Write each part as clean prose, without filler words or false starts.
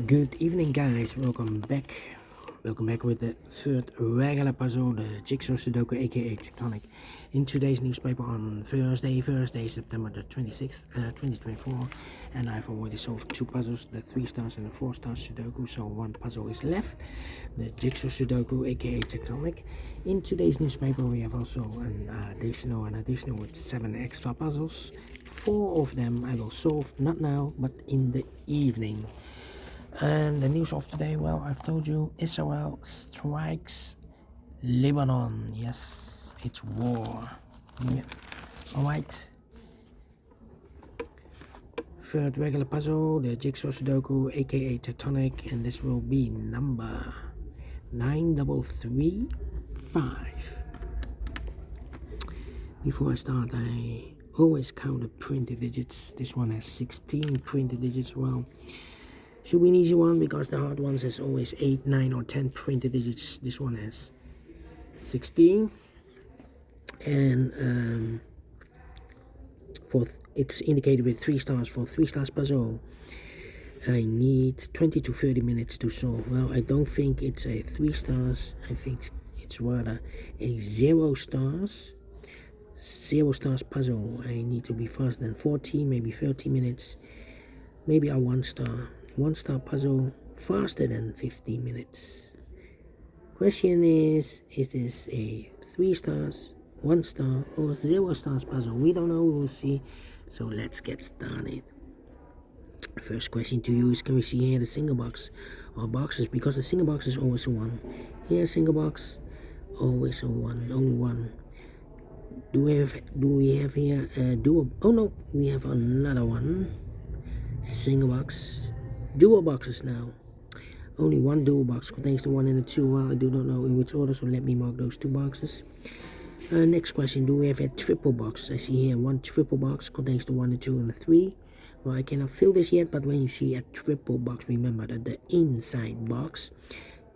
Good evening, guys. Welcome back with the third regular puzzle, the Jigsaw Sudoku aka Tectonic, in today's newspaper on Thursday, September the 26th, 2024. And I've already solved two puzzles, the 3 stars and the 4 stars Sudoku, so one puzzle is left, the Jigsaw Sudoku aka Tectonic. In today's newspaper we have also an additional with 7 extra puzzles. 4 of them I will solve not now but in the evening. And the news of today, well, I've told you, Israel strikes Lebanon. Yes, it's war. Yeah. Alright. Third regular puzzle, the Jigsaw Sudoku aka Tectonic, and this will be number 9335. Before I start, I always count the printed digits. This one has 16 printed digits. Well, should be an easy one because the hard ones has always 8, 9 or 10 printed digits. This one has 16. And it's indicated with 3 stars. For 3 stars puzzle, I need 20 to 30 minutes to solve. Well, I don't think it's a 3 stars. I think it's rather a 0 stars. 0 stars puzzle. I need to be faster than 40, maybe 30 minutes. Maybe a 1 star. 1 star puzzle faster than 50 minutes. Question is this a 3 stars, 1 star or 0 stars puzzle? We don't know, we'll see. So let's get started. First question to you is, can we see here the single box or boxes? Because the single box is always a 1. Here single box, always a 1, only 1. Do we have here a dual? Oh no, we have another one. Single box. Dual boxes now. Only one dual box contains the 1 and the 2. Well, I do not know in which order, so let me mark those 2 boxes. Next question, do we have a triple box? I see here one triple box contains the 1, the 2 and the 3. Well, I cannot fill this yet, but when you see a triple box, remember that the inside box,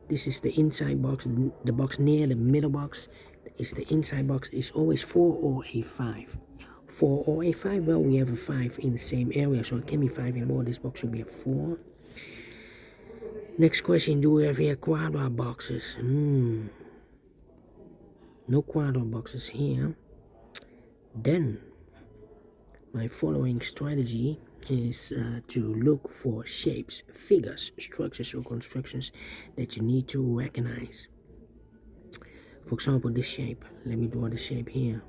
this is the inside box, the box near the middle box is the inside box, is always 4 or a 5. 4 or a 5, well, we have a 5 in the same area, so it can be 5 anymore. This box should be a 4. Next question, do we have here quadra boxes? No quadra boxes here. Then my following strategy is to look for shapes, figures, structures or constructions that you need to recognize. For example, this shape. Let me draw the shape here.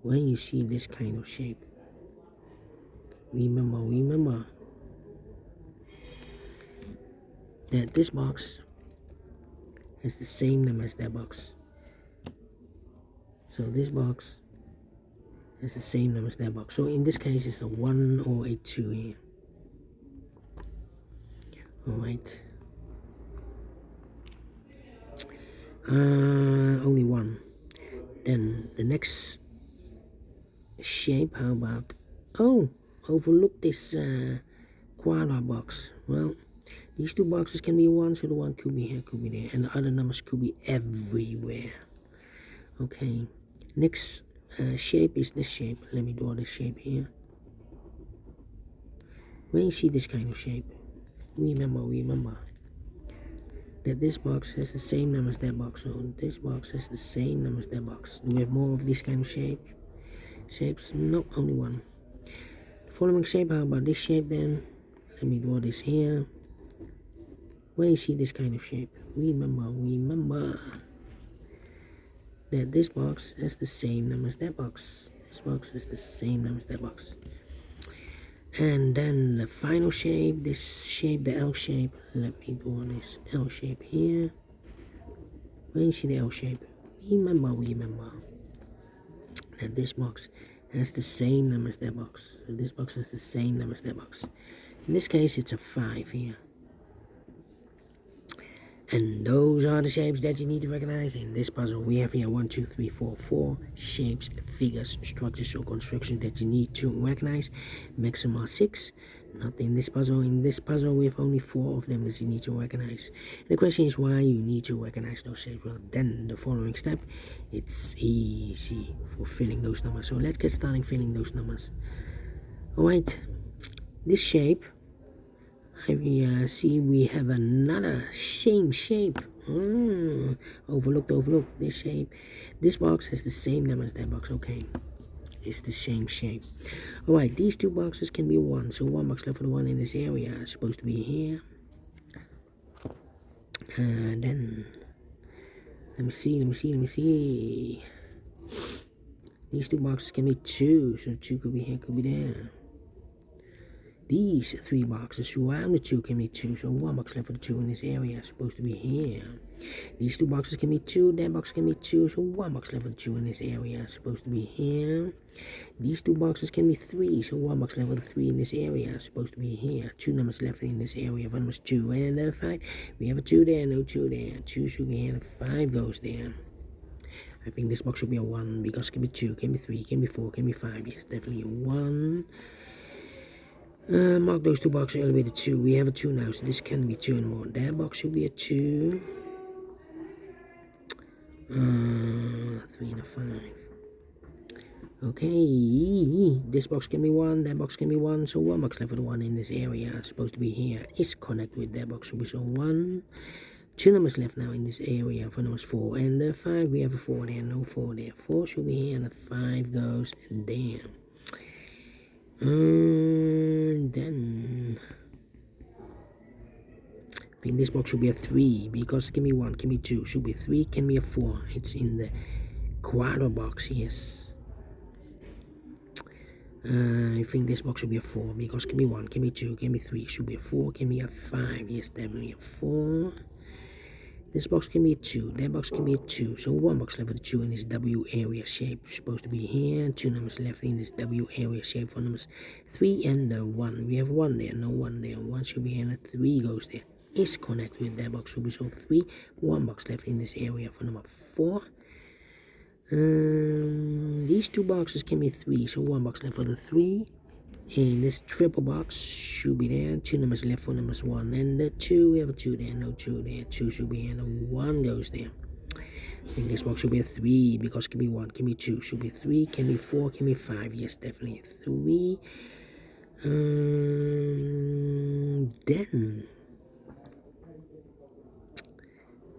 When you see this kind of shape, remember that this box has the same number as that box. So this box has the same number as that box. So in this case, it's a 1 or a 2 here. Alright. Only 1. Then the next shape, how about, overlook this quadra box. Well, these 2 boxes can be 1, so the 1 could be here, could be there, and the other numbers could be everywhere. Okay, next shape is this shape. Let me draw this shape here. When you see this kind of shape, remember that this box has the same number as that box, so this box has the same number as that box. Do we have more of this kind of shapes? No, only 1. Following shape, how about this shape then? Let me draw this here. When you see this kind of shape, remember that this box has the same number as that box. This box has the same number as that box. And then the final shape, this shape, the L shape. Let me draw this L shape here. When you see the L shape, remember that this box has the same number as that box. So this box has the same number as that box. In this case, it's a 5 here. And those are the shapes that you need to recognize. In this puzzle, we have here 1, 2, 3, 4 shapes, figures, structures or constructions that you need to recognize. Maximum are 6. Not in this puzzle. In this puzzle, we have only 4 of them that you need to recognize. And the question is why you need to recognize those shapes. Well, then the following step, it's easy for filling those numbers. So let's get started filling those numbers. Alright, this shape, 5. See, we have another same shape. Overlooked this shape. This box has the same number as that box. Okay, it's the same shape. Alright, these two boxes can be 1, so 1 box left for the one in this area is supposed to be here. Then let me see. These two boxes can be 2, so 2 could be here, could be there. These 3 boxes surround the 2 can be 2, so 1 box left for the 2 in this area is supposed to be here. These 2 boxes can be 2, that box can be 2, so 1 box left for the 2 in this area is supposed to be here. These 2 boxes can be 3, so 1 box left for the 3 in this area is supposed to be here. 2 numbers left in this area, 1 was 2, and then 5. We have a 2 there, no 2 there. 2 should be here, and 5 goes there. I think this box should be a 1, because it can be 2, can be 3, can be 4, can be 5. Yes, definitely a 1. Mark those 2 boxes elevated 2. We have a 2 now, so this can be 2 and more. That box should be a 2. 3 and a 5. Okay, this box can be 1, that box can be 1, so 1 box left for the 1 in this area is supposed to be here. Is connected with that box, should be so 1. 2 numbers left now in this area for numbers 4 and the 5. We have a 4 there, no 4 there. 4 should be here, and the 5 goes there. Then I think this box should be a 3, because it can be 1, can be 2, should be 3, can be a 4. It's in the quarter box, yes. I think this box should be a 4, because it can be 1, can be 2, can be 3, should be a 4, can be a 5. Yes, definitely a 4. This box can be a 2, that box can be a 2, so 1 box left for the 2 in this W area shape, supposed to be here. 2 numbers left in this W area shape for numbers 3 and the 1. We have 1 there, no 1 there. 1 should be here, and the 3 goes there. Is connected with that box, should be so 3. 1 box left in this area for number 4. These 2 boxes can be 3, so 1 box left for the 3. And this triple box should be there. 2 numbers left for numbers 1 and the 2. We have a 2 there, no 2 there. 2 should be here, and the 1 goes there. I think this box should be a 3, because it can be 1, can be 2, should be 3, can be 4, can be 5. Yes, definitely 3.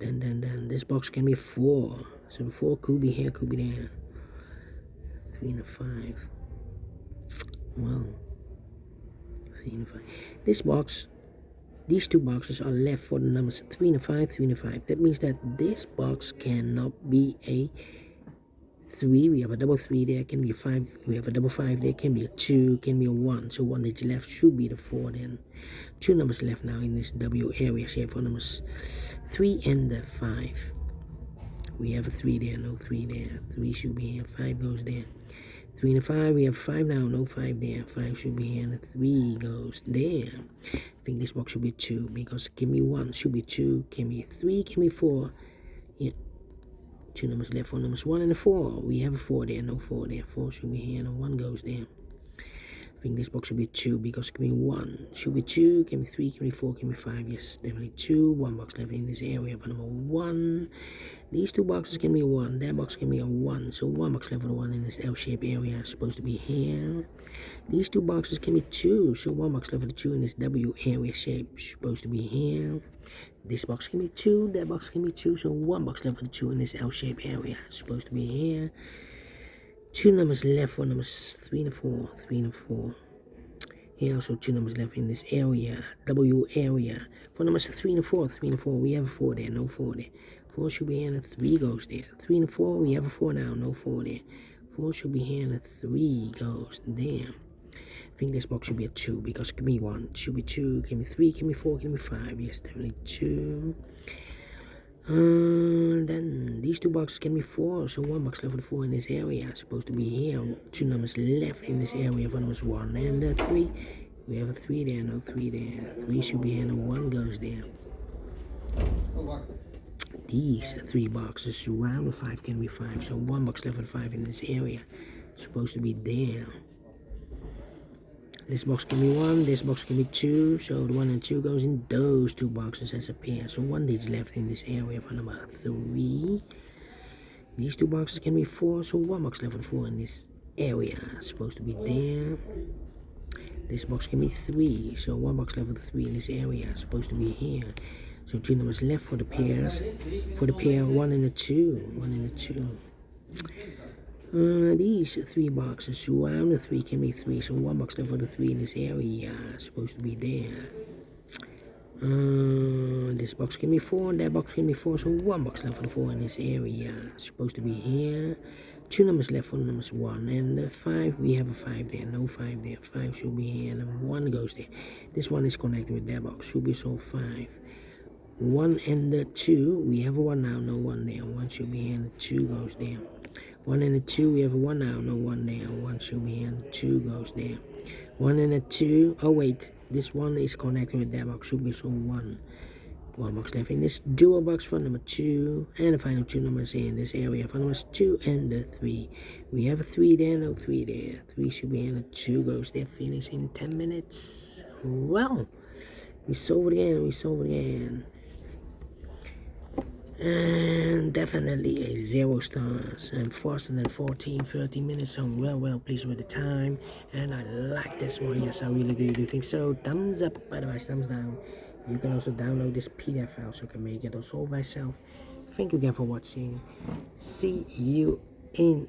Then this box can be 4, so the 4 could be here, could be there. 3 and a 5. Well, 3 and a 5. This box, these 2 boxes are left for the numbers 3 and a 5, 3 and a 5. That means that this box cannot be a 3. We have a double 3 there, can be a 5. We have a double 5 there, can be a 2, can be a 1. So 1 digit left should be the 4 then. 2 numbers left now in this W area shape for numbers 3 and the 5. We have a 3 there, no 3 there. 3 should be here, 5 goes there. 3 and a 5, we have 5 now, no 5 there. 5 should be here, and the 3 goes there. I think this box should be 2, because it can be 1, should be 2, can be 3, can be 4. Yeah. 2 numbers left for numbers 1 and a 4. We have a 4 there, no 4 there. 4 should be here, and a 1 goes there. I think this box should be 2, because it can be 1, should be 2, can be 3, can be 4, can be 5. Yes, definitely 2. 1 box left in this area for number 1. These 2 boxes can be 1, that box can be a 1, so 1 box left for the 1 in this L-shaped area is supposed to be here. These 2 boxes can be 2, so 1 box left for the 2 in this W area shape is supposed to be here. This box can be 2, that box can be 2, so 1 box left for the 2 in this L-shaped area is supposed to be here. 2 numbers left for numbers 3 and 4, 3 and 4. Here also 2 numbers left in this area, W area. For numbers 3 and 4, 3 and 4, we have a 4 there, no 4 there. 4 should be here, and a 3 goes there. 3 and 4, we have a 4 now, no 4 there. 4 should be here, and a 3 goes there. I think this box should be a 2, because it can be 1, should be 2, can be 3, can be 4, can be 5. Yes, definitely 2. Then these 2 boxes can be 4, so 1 box left for the 4 in this area is supposed to be here. 2 numbers left in this area for numbers 1 and 3. We have a 3 there, no 3 there. 3 should be here, and a 1 goes there. These 3 boxes surround the 5 can be 5, so 1 box left for the 5 in this area is supposed to be there. This box can be 1, this box can be 2, so the 1 and 2 goes in those 2 boxes as a pair. So 1 digit left in this area for number 3. These 2 boxes can be 4, so 1 box left for the 4 in this area is supposed to be there. This box gave me 3, so 1 box left with 3 in this area. Supposed to be here. So 2 numbers left for the pairs. For the pair, 1 and a 2. 1 and a 2. These 3 boxes around the 3 can be 3, so 1 box left for the 3 in this area. Supposed to be there. This box gave me 4, that box gave me 4, so 1 box left for the 4 in this area. Supposed to be here. 2 numbers left for numbers 1 and 5. We have a 5 there, no 5 there. 5 should be here, and 1 goes there. This one is connected with that box, should be so 5. 1 and 2, we have a 1 now, no 1 there. 1 should be here, and 2 goes there. 1 and 2, we have a 1 now, no 1 there. 1 should be here, and 2 goes there. 1 and 2, oh wait, this one is connected with that box, should be so 1. 1 box left in this dual box for number 2, and the final 2 numbers in this area for numbers 2 and 3. We have a 3 there, no 3 there. 3 should be here, and 2 goes there. Finish in 10 minutes. Well, we solved it again. And definitely a 0 stars, and faster than 13 minutes. So well pleased with the time, and I like this one. Yes, I really do think so. Thumbs up, otherwise thumbs down. You can also download this PDF file so you can make it or solve myself. Thank you again for watching. See you in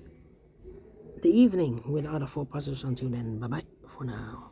the evening with other 4 puzzles. Until then, bye bye for now.